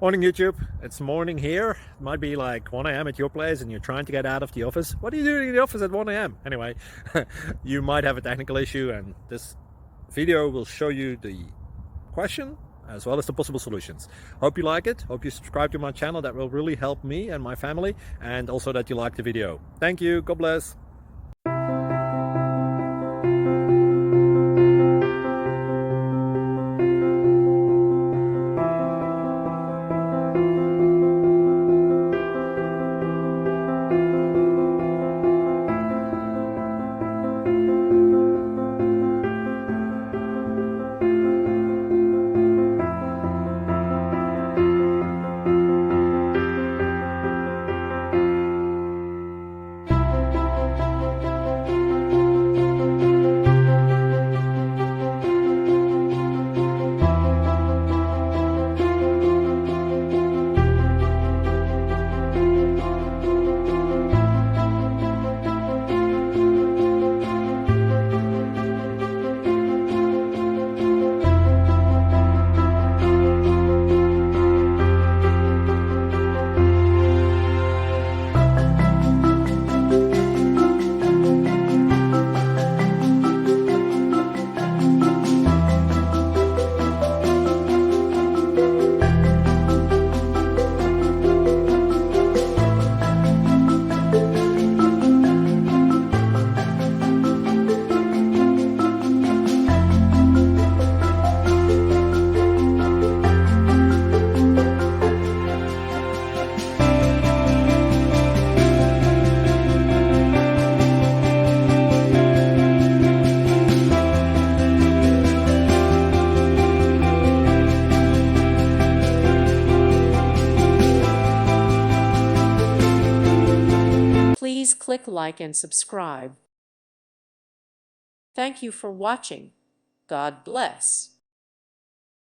Morning YouTube, it's morning here. It might be like 1 a.m. at your place and you're trying to get out of the office. What are you doing in the office at 1 a.m.? Anyway, you might have a technical issue and this video will show you the question as well as the possible solutions. Hope you like it, hope you subscribe to my channel. That will really help me and my family, and also that you like the video. Thank you, God bless. Please click like and subscribe. Thank you for watching. God bless.